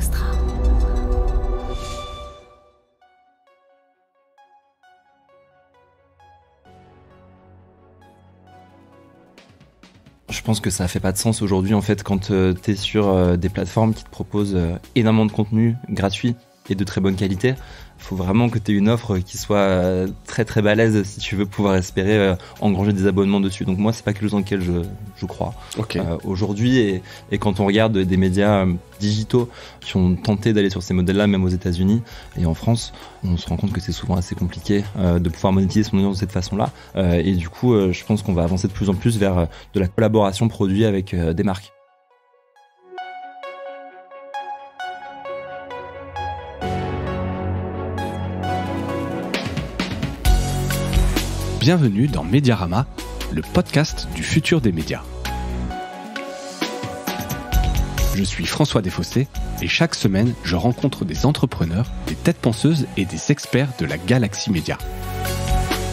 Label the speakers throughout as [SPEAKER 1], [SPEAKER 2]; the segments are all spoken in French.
[SPEAKER 1] Vostra.
[SPEAKER 2] Je pense que ça fait pas de sens aujourd'hui en fait quand t'es sur des plateformes qui te proposent énormément de contenu gratuit et de très bonne qualité. Faut vraiment que tu aies une offre qui soit très très balèze si tu veux pouvoir espérer engranger des abonnements dessus. Donc moi c'est pas quelque chose dans lequel je crois.
[SPEAKER 3] Okay.
[SPEAKER 2] Aujourd'hui et quand on regarde des médias digitaux qui ont tenté d'aller sur ces modèles-là, même aux États-Unis et en France, on se rend compte que c'est souvent assez compliqué de pouvoir monétiser son audience de cette façon-là. Et du coup, je pense qu'on va avancer de plus en plus vers de la collaboration produit avec des marques.
[SPEAKER 3] Bienvenue dans Mediarama, le podcast du futur des médias. Je suis François Desfossés et chaque semaine, je rencontre des entrepreneurs, des têtes penseuses et des experts de la galaxie média.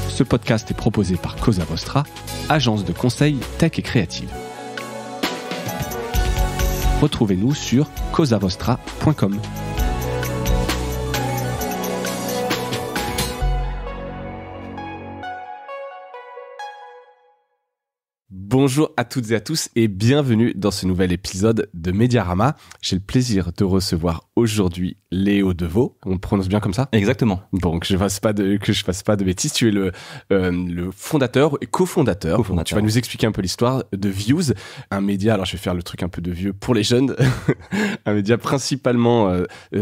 [SPEAKER 3] Ce podcast est proposé par Cosa Vostra, agence de conseil tech et créative. Retrouvez-nous sur cosavostra.com. Bonjour à toutes et à tous et bienvenue dans ce nouvel épisode de Mediarama. J'ai le plaisir de recevoir aujourd'hui Léo Deveau. On le prononce bien comme ça ?
[SPEAKER 2] Exactement.
[SPEAKER 3] Bon, que je fasse pas de bêtises. Tu es le fondateur et cofondateur. Donc, tu vas nous expliquer un peu l'histoire de Views, un média. Alors, je vais faire le truc un peu de vieux pour les jeunes, un média principalement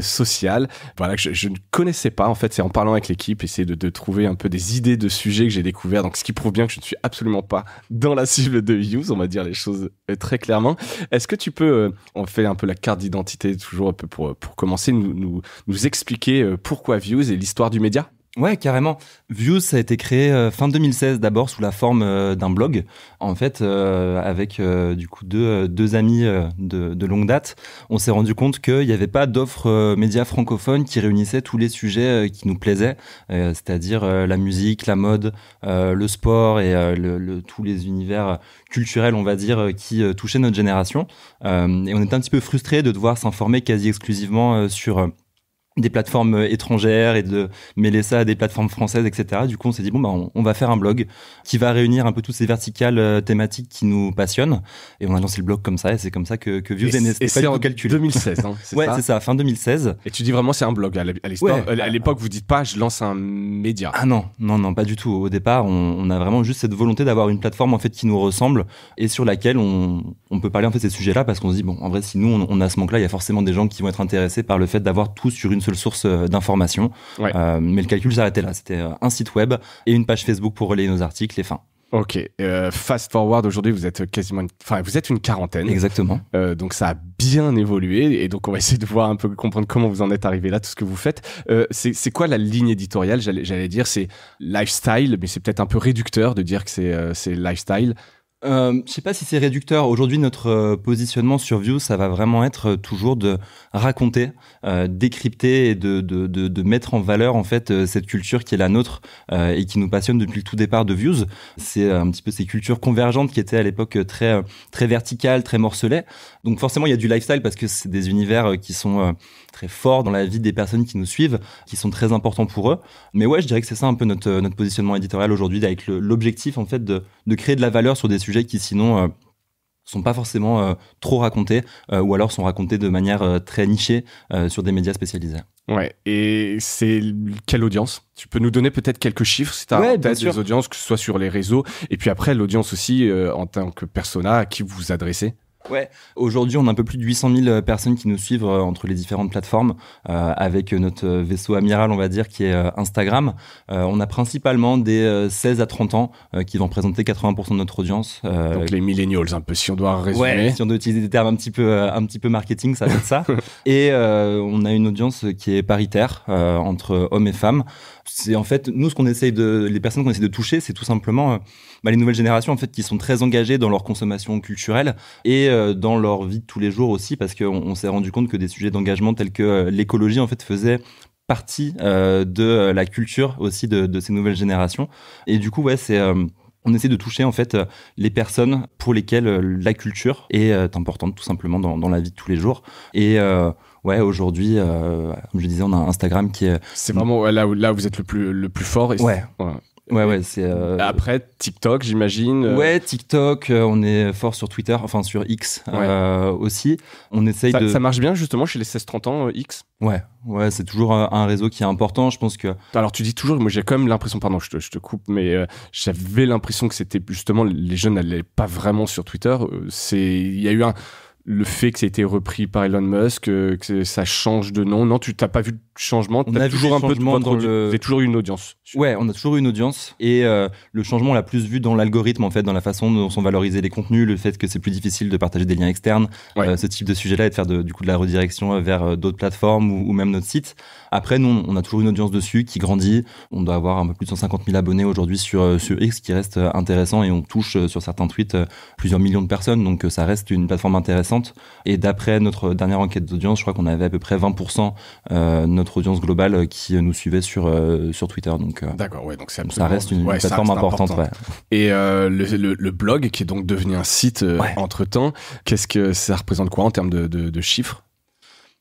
[SPEAKER 3] social. Voilà, que je ne connaissais pas. En fait, c'est en parlant avec l'équipe, essayer de trouver un peu des idées de sujets que j'ai découverts. Donc, ce qui prouve bien que je ne suis absolument pas dans la cible de Views. On va dire les choses très clairement. Est-ce que tu peux, on fait un peu la carte d'identité toujours un peu pour commencer, nous expliquer pourquoi Views et l'histoire du média ?
[SPEAKER 2] Ouais, carrément. Views, ça a été créé fin 2016 d'abord sous la forme d'un blog. En fait, avec du coup deux amis de longue date, on s'est rendu compte qu'il n'y avait pas d'offre média francophone qui réunissait tous les sujets qui nous plaisaient, c'est-à-dire la musique, la mode, le sport et tous les univers culturels, on va dire, qui touchaient notre génération. Et on était un petit peu frustrés de devoir s'informer quasi exclusivement sur des plateformes étrangères et de mêler ça à des plateformes françaises, etc. Du coup, on s'est dit, on va faire un blog qui va réunir un peu toutes ces verticales thématiques qui nous passionnent. Et on a lancé le blog comme ça, et c'est comme ça que Views est né.
[SPEAKER 3] Et c'est en 2016, hein, c'est
[SPEAKER 2] ouais,
[SPEAKER 3] ça ?
[SPEAKER 2] C'est ça, fin 2016.
[SPEAKER 3] Et tu dis vraiment, c'est un blog à l'histoire.
[SPEAKER 2] Ouais.
[SPEAKER 3] À l'époque, vous dites pas, je lance un média.
[SPEAKER 2] Ah non, pas du tout. Au départ, on a vraiment juste cette volonté d'avoir une plateforme, en fait, qui nous ressemble et sur laquelle on peut parler, en fait, ces sujets-là, parce qu'on se dit, en vrai, si nous, on a ce manque-là, il y a forcément des gens qui vont être intéressés par le fait d'avoir tout sur une seule source d'information. Ouais. Mais le calcul s'arrêtait là. C'était un site web et une page Facebook pour relayer nos articles et fin.
[SPEAKER 3] Ok. Fast forward, aujourd'hui, vous êtes vous êtes une quarantaine.
[SPEAKER 2] Exactement.
[SPEAKER 3] Donc ça a bien évolué et donc on va essayer de voir un peu, comprendre comment vous en êtes arrivé là, tout ce que vous faites. C'est quoi la ligne éditoriale ? J'allais dire c'est lifestyle, mais c'est peut-être un peu réducteur de dire que c'est lifestyle.
[SPEAKER 2] Je sais pas si c'est réducteur. Aujourd'hui, notre positionnement sur Views, ça va vraiment être toujours de raconter, décrypter et de mettre en valeur en fait cette culture qui est la nôtre et qui nous passionne depuis le tout départ de Views. C'est un petit peu ces cultures convergentes qui étaient à l'époque très très verticales, très morcelées. Donc forcément, il y a du lifestyle parce que c'est des univers qui sont très forts dans la vie des personnes qui nous suivent, qui sont très importants pour eux. Mais ouais, je dirais que c'est ça un peu notre positionnement éditorial aujourd'hui, avec l'objectif en fait de créer de la valeur sur des sujets qui sinon sont pas forcément trop racontés ou alors sont racontés de manière très nichée sur des médias spécialisés.
[SPEAKER 3] Ouais, et c'est quelle audience ? Tu peux nous donner peut-être quelques chiffres si tu as en tête des audiences, que ce soit sur les réseaux, et puis après l'audience aussi en tant que persona à qui vous vous adressez ?
[SPEAKER 2] Ouais, aujourd'hui on a un peu plus de 800 000 personnes qui nous suivent entre les différentes plateformes avec notre vaisseau amiral on va dire qui est Instagram. On a principalement des 16 à 30 ans qui vont représenter 80% de notre audience.
[SPEAKER 3] Donc les millennials un peu si on doit résumer.
[SPEAKER 2] Ouais, si on doit utiliser des termes un petit peu marketing, ça va être ça. Et on a une audience qui est paritaire entre hommes et femmes. C'est en fait nous les personnes qu'on essaie de toucher, c'est tout simplement les nouvelles générations en fait qui sont très engagées dans leur consommation culturelle et dans leur vie de tous les jours aussi, parce qu'on s'est rendu compte que des sujets d'engagement tels que l'écologie en fait faisaient partie de la culture aussi de ces nouvelles générations. Et du coup ouais, c'est on essaie de toucher en fait les personnes pour lesquelles la culture est importante tout simplement dans la vie de tous les jours. Et ouais, aujourd'hui, comme je disais, on a Instagram qui est...
[SPEAKER 3] C'est vraiment là où vous êtes le plus fort. Et
[SPEAKER 2] Ouais, c'est...
[SPEAKER 3] Après, TikTok, j'imagine.
[SPEAKER 2] Ouais, TikTok, on est fort sur Twitter, enfin sur X aussi. On essaye
[SPEAKER 3] Ça marche bien, justement, chez les 16-30 ans, X.
[SPEAKER 2] Ouais, c'est toujours un réseau qui est important, je pense que...
[SPEAKER 3] Alors, tu dis toujours, moi j'ai quand même l'impression, pardon, je te coupe, mais j'avais l'impression que c'était justement, les jeunes n'allaient pas vraiment sur Twitter. Il y a eu le fait que ça a été repris par Elon Musk, que ça change de nom. Non, tu n'as pas vu de changement.
[SPEAKER 2] On a toujours un peu de changement
[SPEAKER 3] vous avez toujours eu une audience.
[SPEAKER 2] Ouais, on a toujours eu une audience. Et le changement, on l'a plus vu dans l'algorithme, en fait, dans la façon dont sont valorisés les contenus, le fait que c'est plus difficile de partager des liens externes, ce type de sujet-là, et de faire de la redirection vers d'autres plateformes ou même notre site. Après, nous, on a toujours une audience dessus qui grandit. On doit avoir un peu plus de 150 000 abonnés aujourd'hui sur X, qui reste intéressant, et on touche sur certains tweets plusieurs millions de personnes. Donc, ça reste une plateforme intéressante. Et d'après notre dernière enquête d'audience, je crois qu'on avait à peu près 20% notre audience globale qui nous suivait sur Twitter. Donc,
[SPEAKER 3] d'accord, ouais, donc
[SPEAKER 2] ça reste une plateforme importante. Ouais.
[SPEAKER 3] Et le blog, qui est donc devenu un site entre-temps, qu'est-ce que ça représente quoi en termes de chiffres ?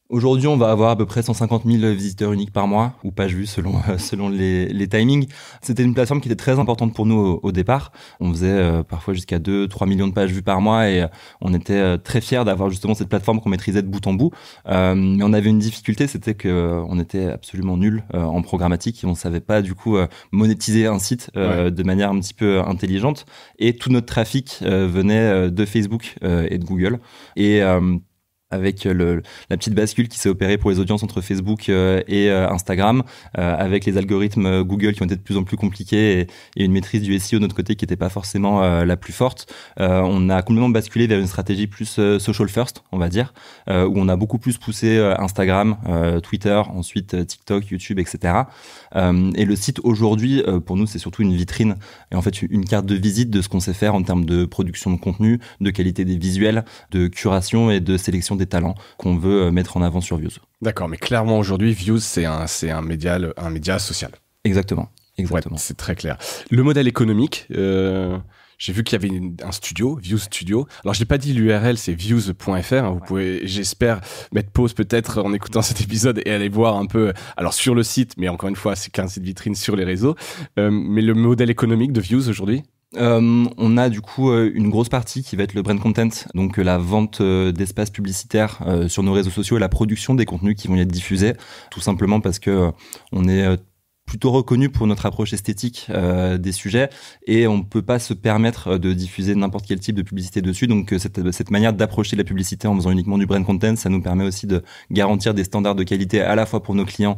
[SPEAKER 2] Aujourd'hui, on va avoir à peu près 150 000 visiteurs uniques par mois, ou pages vues selon les timings. C'était une plateforme qui était très importante pour nous au départ. On faisait parfois jusqu'à 2-3 millions de pages vues par mois, et on était très fiers d'avoir justement cette plateforme qu'on maîtrisait de bout en bout. Mais on avait une difficulté, c'était qu'on était absolument nuls en programmatique, et on savait pas du coup monétiser un site de manière un petit peu intelligente. Et tout notre trafic venait de Facebook et de Google. Et avec la petite bascule qui s'est opérée pour les audiences entre Facebook et Instagram, avec les algorithmes Google qui ont été de plus en plus compliqués et une maîtrise du SEO de notre côté qui n'était pas forcément la plus forte, on a complètement basculé vers une stratégie plus social first, on va dire, où on a beaucoup plus poussé Instagram, Twitter, ensuite TikTok, YouTube, etc. Et le site aujourd'hui, pour nous, c'est surtout une vitrine et en fait une carte de visite de ce qu'on sait faire en termes de production de contenu, de qualité des visuels, de curation et de sélection des talents qu'on veut mettre en avant sur Views. D'accord, mais clairement aujourd'hui, Views, c'est un média social. Exactement.
[SPEAKER 3] Ouais, c'est très clair. Le modèle économique, j'ai vu qu'il y avait un studio, Views Studio. Alors, je n'ai pas dit l'URL, c'est views.fr. Vous pouvez, j'espère, mettre pause peut-être en écoutant cet épisode et aller voir un peu, alors sur le site, mais encore une fois, c'est qu'un site vitrine sur les réseaux. Mais le modèle économique de Views aujourd'hui ?
[SPEAKER 2] On a du coup une grosse partie qui va être le brand content, donc la vente d'espaces publicitaires sur nos réseaux sociaux et la production des contenus qui vont y être diffusés, tout simplement parce que on est plutôt reconnu pour notre approche esthétique des sujets et on peut pas se permettre de diffuser n'importe quel type de publicité dessus. Donc cette manière d'approcher la publicité en faisant uniquement du brand content, ça nous permet aussi de garantir des standards de qualité à la fois pour nos clients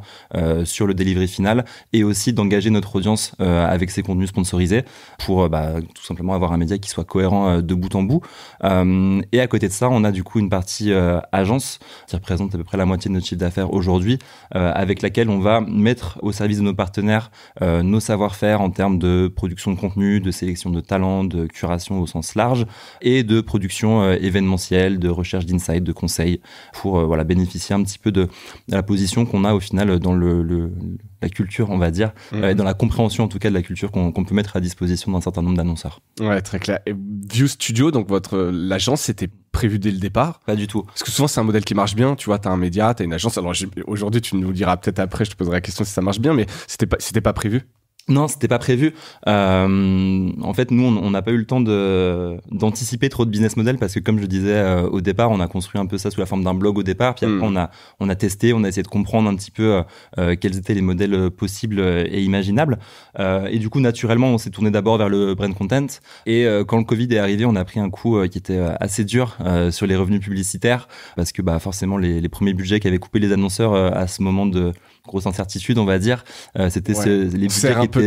[SPEAKER 2] sur le delivery final et aussi d'engager notre audience avec ces contenus sponsorisés pour tout simplement avoir un média qui soit cohérent de bout en bout. Et à côté de ça, on a du coup une partie agence qui représente à peu près la moitié de notre chiffre d'affaires aujourd'hui, avec laquelle on va mettre au service de nos partenaires nos savoir-faire en termes de production de contenu, de sélection de talents, de curation au sens large et de production événementielle, de recherche d'insights, de conseils pour bénéficier un petit peu de la position qu'on a au final dans la culture, on va dire, et dans la compréhension en tout cas de la culture qu'on peut mettre à disposition d'un certain nombre d'annonceurs.
[SPEAKER 3] Ouais, très clair. Et Views Studio, donc l'agence, c'était prévu dès le départ?
[SPEAKER 2] Pas du tout.
[SPEAKER 3] Parce que souvent c'est un modèle qui marche bien, tu vois, t'as un média, t'as une agence. Alors aujourd'hui tu nous diras peut-être après, je te poserai la question si ça marche bien, mais c'était pas prévu.
[SPEAKER 2] Non, c'était pas prévu. En fait, nous, on n'a pas eu le temps d'anticiper trop de business model parce que, comme je disais au départ, on a construit un peu ça sous la forme d'un blog au départ. Puis après, on a testé, on a essayé de comprendre un petit peu quels étaient les modèles possibles et imaginables. Et du coup, naturellement, on s'est tourné d'abord vers le brand content. Et quand le Covid est arrivé, on a pris un coup qui était assez dur sur les revenus publicitaires parce que forcément, les premiers budgets qu'avaient coupé les annonceurs à ce moment de grosse incertitude, on va dire, c'était les budgets qui étaient...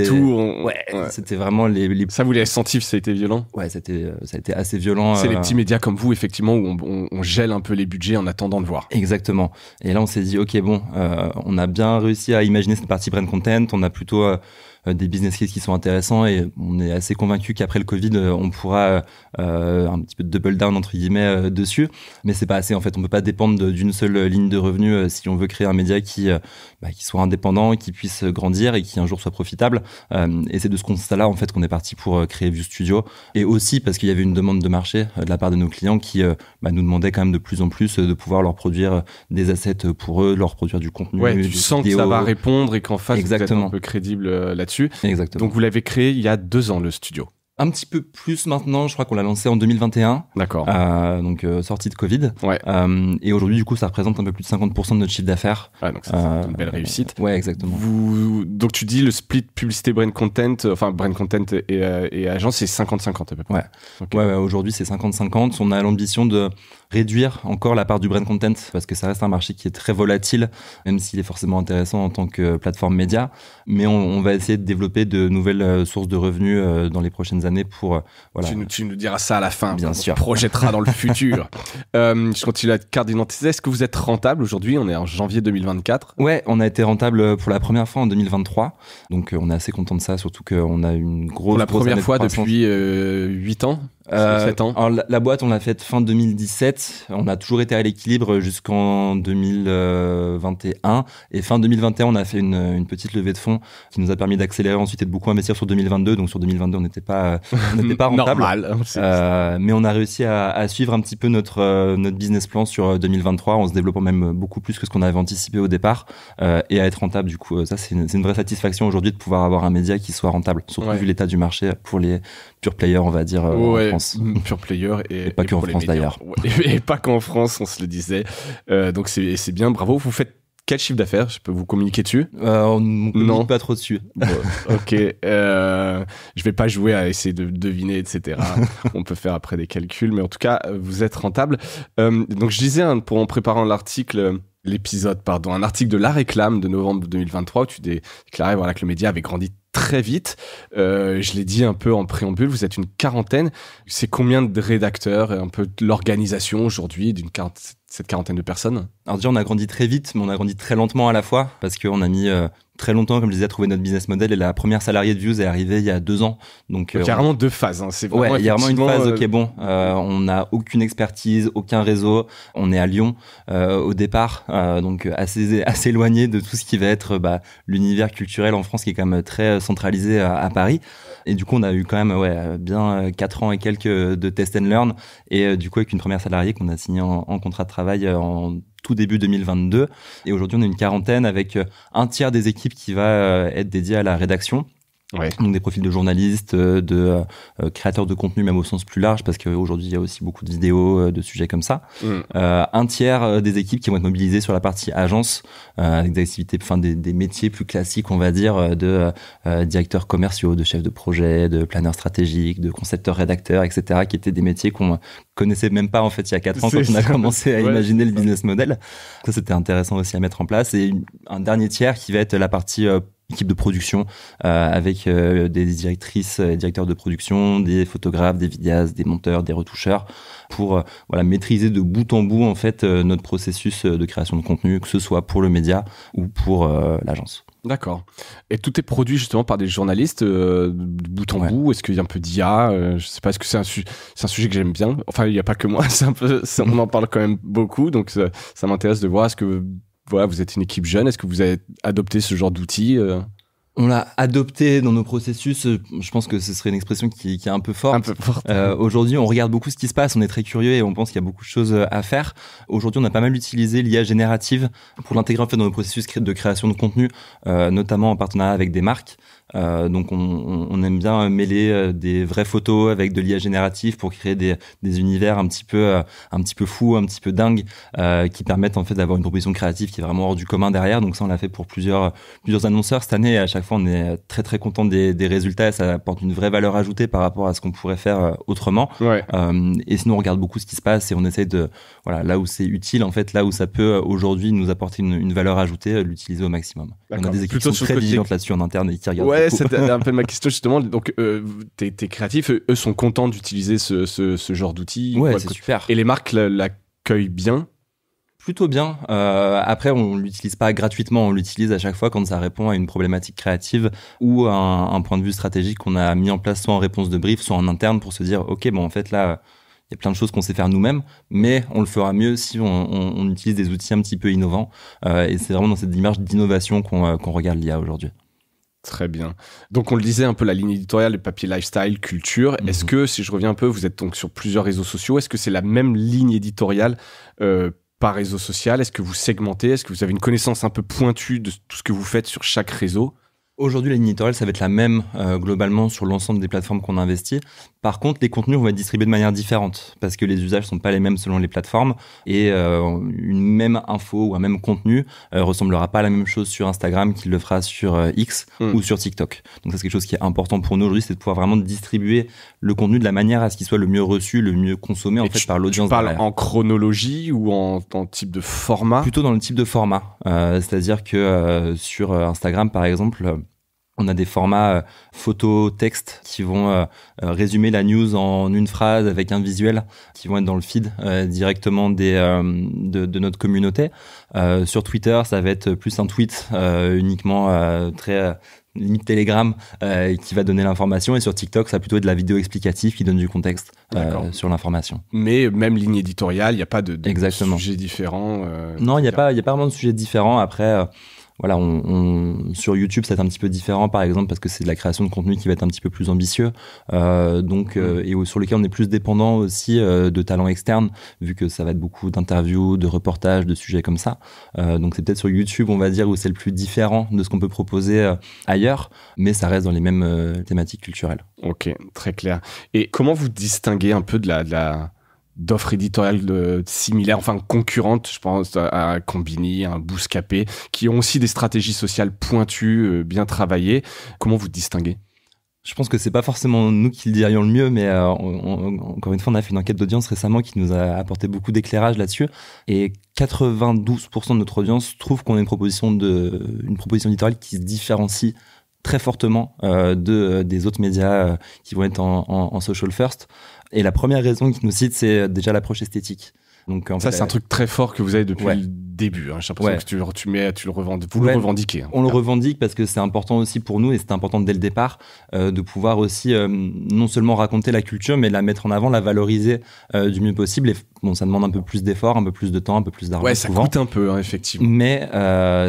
[SPEAKER 2] C'était vraiment les...
[SPEAKER 3] Ça, vous l'avez senti, ça a été violent?
[SPEAKER 2] Ouais, ça a été assez violent.
[SPEAKER 3] C'est les petits médias comme vous, effectivement, où on gèle un peu les budgets en attendant de voir.
[SPEAKER 2] Exactement. Et là, on s'est dit, ok, bon, on a bien réussi à imaginer cette partie brand content, on a plutôt des business cases qui sont intéressants et on est assez convaincu qu'après le Covid, on pourra un petit peu double down entre guillemets dessus. Mais c'est pas assez en fait. On peut pas dépendre d'une seule ligne de revenus si on veut créer un média qui soit indépendant, qui puisse grandir et qui un jour soit profitable. Et c'est de ce constat-là en fait qu'on est parti pour créer Views Studio. Et aussi parce qu'il y avait une demande de marché de la part de nos clients qui nous demandaient quand même de plus en plus de pouvoir leur produire des assets pour eux, leur produire du contenu.
[SPEAKER 3] Ouais, tu sens que ça va répondre et qu'en face,
[SPEAKER 2] exactement,
[SPEAKER 3] vous êtes un peu crédible là-dessus.
[SPEAKER 2] Exactement.
[SPEAKER 3] Donc vous l'avez créé il y a 2 ans, le studio.
[SPEAKER 2] Un petit peu plus maintenant, je crois qu'on l'a lancé en 2021.
[SPEAKER 3] D'accord.
[SPEAKER 2] Donc sortie de Covid.
[SPEAKER 3] Ouais.
[SPEAKER 2] Et aujourd'hui, du coup, ça représente un peu plus de 50% de notre chiffre d'affaires.
[SPEAKER 3] Ouais, donc c'est une belle réussite.
[SPEAKER 2] Ouais, exactement.
[SPEAKER 3] Donc tu dis le split publicité brand content, enfin brand content et agence, c'est 50-50 à peu près.
[SPEAKER 2] Ouais.
[SPEAKER 3] Okay.
[SPEAKER 2] Ouais, aujourd'hui c'est 50-50. On a l'ambition de réduire encore la part du brand content parce que ça reste un marché qui est très volatile, même s'il est forcément intéressant en tant que plateforme média. Mais on va essayer de développer de nouvelles sources de revenus dans les prochaines années pour voilà.
[SPEAKER 3] Tu nous diras ça à la fin.
[SPEAKER 2] Bien sûr.
[SPEAKER 3] On projettera dans le futur. Je continue la carte d'identité. Est-ce que vous êtes rentable aujourd'hui? On est en janvier 2024.
[SPEAKER 2] Ouais, on a été rentable pour la première fois en 2023. Donc on est assez content de ça, surtout qu'on a une grosse.
[SPEAKER 3] Pour la première fois
[SPEAKER 2] croissance.
[SPEAKER 3] depuis 8 ans. 7 ans.
[SPEAKER 2] Alors, la boîte, on l'a faite fin 2017. On a toujours été à l'équilibre jusqu'en 2021. Et fin 2021, on a fait une petite levée de fonds qui nous a permis d'accélérer ensuite et de beaucoup investir sur 2022. Donc sur 2022, on n'était pas rentable.
[SPEAKER 3] Normal.
[SPEAKER 2] Mais on a réussi à suivre un petit peu notre business plan sur 2023 en se développant même beaucoup plus que ce qu'on avait anticipé au départ et à être rentable. Du coup, ça, c'est une vraie satisfaction aujourd'hui de pouvoir avoir un média qui soit rentable, surtout vu l'état du marché pour les pure players, on va dire, en France.
[SPEAKER 3] Pure player
[SPEAKER 2] et pas qu'en France d'ailleurs.
[SPEAKER 3] Ouais, et pas qu'en France, on se le disait. Donc c'est bien, bravo. Vous faites quel chiffre d'affaires? Je peux vous communiquer dessus?
[SPEAKER 2] On ne communique pas trop dessus.
[SPEAKER 3] Bon, ok. Je vais pas jouer à essayer de deviner, etc. On peut faire après des calculs, mais en tout cas, vous êtes rentable. Donc je disais, en préparant un article de La Réclame de novembre 2023 où tu déclarais que le média avait grandi très vite. Je l'ai dit un peu en préambule, vous êtes une quarantaine. C'est combien de rédacteurs et un peu l'organisation aujourd'hui cette quarantaine de personnes?
[SPEAKER 2] Alors déjà, on a grandi très vite, mais on a grandi très lentement à la fois parce qu'on a mis très longtemps, comme je disais, à trouver notre business model et la première salariée de Views est arrivée il y a 2 ans. Donc
[SPEAKER 3] il y a vraiment 2 phases. C'est vraiment
[SPEAKER 2] il y a vraiment une phase qui est bon. On n'a aucune expertise, aucun réseau. On est à Lyon au départ, donc assez éloigné de tout ce qui va être l'univers culturel en France qui est quand même très centralisé à Paris. Et du coup, on a eu quand même bien 4 ans et quelques de test and learn. Et du coup, avec une première salariée qu'on a signée en contrat de travail en tout début 2022. Et aujourd'hui, on a une quarantaine avec un tiers des équipes qui va être dédiée à la rédaction. Ouais. Donc des profils de journalistes, de créateurs de contenu même au sens plus large parce qu'aujourd'hui il y a aussi beaucoup de vidéos, de sujets comme ça. Un tiers des équipes qui vont être mobilisées sur la partie agence avec des activités, des métiers plus classiques on va dire de directeurs commerciaux, de chefs de projet, de planeurs stratégiques, de concepteurs rédacteurs, etc. qui étaient des métiers qu'on connaissait même pas en fait il y a 4 ans quand on a commencé à imaginer le business model. Ça c'était intéressant aussi à mettre en place. Et un dernier tiers qui va être la partie équipe de production avec des directrices et directeurs de production, des photographes, des vidéastes, des monteurs, des retoucheurs pour maîtriser de bout en bout en fait notre processus de création de contenu, que ce soit pour le média ou pour l'agence.
[SPEAKER 3] D'accord. Et tout est produit justement par des journalistes de bout en bout. Est-ce qu'il y a un peu d'IA? Je sais pas. Est-ce que c'est un sujet que j'aime bien? Enfin, il y a pas que moi. On en parle quand même beaucoup. Donc ça m'intéresse de voir. Est-ce que vous êtes une équipe jeune? Est-ce que vous avez adopté ce genre d'outils?
[SPEAKER 2] On l'a adopté dans nos processus. Je pense que ce serait une expression qui est un peu forte.
[SPEAKER 3] Un peu forte.
[SPEAKER 2] Aujourd'hui, on regarde beaucoup ce qui se passe. On est très curieux et on pense qu'il y a beaucoup de choses à faire. Aujourd'hui, on a pas mal utilisé l'IA générative pour l'intégrer en fait dans nos processus de création de contenu, notamment en partenariat avec des marques. Donc on aime bien mêler des vraies photos avec de l'IA générative pour créer des univers un petit peu fous, un petit peu dingues, qui permettent en fait d'avoir une proposition créative qui est vraiment hors du commun derrière. Donc ça on l'a fait pour plusieurs annonceurs cette année et à chaque fois on est très très content des résultats et ça apporte une vraie valeur ajoutée par rapport à ce qu'on pourrait faire autrement. Ouais. Et sinon on regarde beaucoup ce qui se passe et on essaye de là où c'est utile en fait, là où ça peut aujourd'hui nous apporter une valeur ajoutée, l'utiliser au maximum. D'accord. On a des équipes qui sont très vigilantes là-dessus en interne et qui regardent.
[SPEAKER 3] Ouais, c'était un peu ma question justement. Donc, t'es créatifs, eux sont contents d'utiliser ce genre d'outils.
[SPEAKER 2] Ouais, c'est super.
[SPEAKER 3] Et les marques l'accueillent bien.
[SPEAKER 2] Plutôt bien. Après, on l'utilise pas gratuitement, on l'utilise à chaque fois quand ça répond à une problématique créative ou à un point de vue stratégique qu'on a mis en place soit en réponse de brief, soit en interne pour se dire, ok, bon, en fait, là, il y a plein de choses qu'on sait faire nous-mêmes, mais on le fera mieux si on utilise des outils un petit peu innovants. Et c'est vraiment dans cette démarche d'innovation qu'on regarde l'IA aujourd'hui.
[SPEAKER 3] Très bien. Donc, on le disait un peu, la ligne éditoriale, le papier lifestyle, culture. Est-ce que, si je reviens un peu, vous êtes donc sur plusieurs réseaux sociaux, est-ce que c'est la même ligne éditoriale par réseau social? Est-ce que vous segmentez? Est-ce que vous avez une connaissance un peu pointue de tout ce que vous faites sur chaque réseau?
[SPEAKER 2] Aujourd'hui, la ligne éditoriale, ça va être la même globalement sur l'ensemble des plateformes qu'on investit. Par contre, les contenus vont être distribués de manière différente parce que les usages sont pas les mêmes selon les plateformes et une même info ou un même contenu ressemblera pas à la même chose sur Instagram qu'il le fera sur X ou sur TikTok. Donc ça, c'est quelque chose qui est important pour nous aujourd'hui, c'est de pouvoir vraiment distribuer le contenu de la manière à ce qu'il soit le mieux reçu, le mieux consommé par l'audience.
[SPEAKER 3] Tu parles en chronologie ou en type de format?
[SPEAKER 2] Plutôt dans le type de format. C'est-à-dire que sur Instagram, par exemple, on a des formats photo, texte qui vont résumer la news en une phrase avec un visuel qui vont être dans le feed directement de notre communauté. Sur Twitter, ça va être plus un tweet uniquement très limite Telegram qui va donner l'information, et sur TikTok, ça va plutôt être de la vidéo explicative qui donne du contexte sur l'information.
[SPEAKER 3] Mais même ligne éditoriale, il n'y a pas de sujets différents.
[SPEAKER 2] Non, il n'y a pas vraiment de sujets différents. Après, voilà, sur YouTube, ça va être un petit peu différent, par exemple, parce que c'est de la création de contenu qui va être un petit peu plus ambitieux, et sur lequel on est plus dépendant aussi de talents externes, vu que ça va être beaucoup d'interviews, de reportages, de sujets comme ça. Donc c'est peut-être sur YouTube, on va dire, où c'est le plus différent de ce qu'on peut proposer ailleurs, mais ça reste dans les mêmes thématiques culturelles.
[SPEAKER 3] Ok, très clair. Et comment vous distinguez un peu d'offres éditoriales similaires, enfin concurrentes, je pense à Combini, à Bouscapé, qui ont aussi des stratégies sociales pointues, bien travaillées. Comment vous distinguez?
[SPEAKER 2] Je pense que c'est pas forcément nous qui le dirions le mieux, mais encore une fois, on a fait une enquête d'audience récemment qui nous a apporté beaucoup d'éclairage là-dessus, et 92% de notre audience trouve qu'on a une proposition éditoriale qui se différencie très fortement des autres médias qui vont être en social first. Et la première raison qu'ils nous citent, c'est déjà l'approche esthétique. Donc,
[SPEAKER 3] ça, c'est un truc très fort que vous avez depuis le début. Hein. J'ai l'impression que vous le revendiquez.
[SPEAKER 2] On le revendique parce que c'est important aussi pour nous, et c'est important dès le départ de pouvoir aussi non seulement raconter la culture, mais la mettre en avant, la valoriser du mieux possible. Et bon, ça demande un peu plus d'efforts, un peu plus de temps, un peu plus d'argent.
[SPEAKER 3] Ouais, ça coûte un peu, hein, effectivement.
[SPEAKER 2] Mais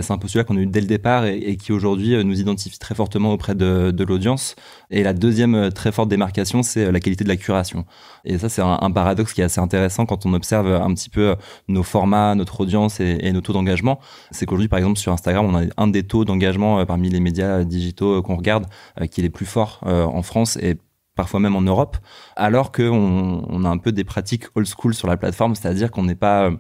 [SPEAKER 2] c'est un postulat qu'on a eu dès le départ et qui aujourd'hui nous identifie très fortement auprès de l'audience. Et la deuxième très forte démarcation, c'est la qualité de la curation. Et ça, c'est un paradoxe qui est assez intéressant quand on observe un petit peu nos formats, notre audience et nos taux d'engagement. C'est qu'aujourd'hui, par exemple, sur Instagram, on a un des taux d'engagement parmi les médias digitaux qu'on regarde qui est les plus forts en France et parfois même en Europe, alors qu'on a un peu des pratiques old school sur la plateforme, c'est-à-dire qu'on n'est pas...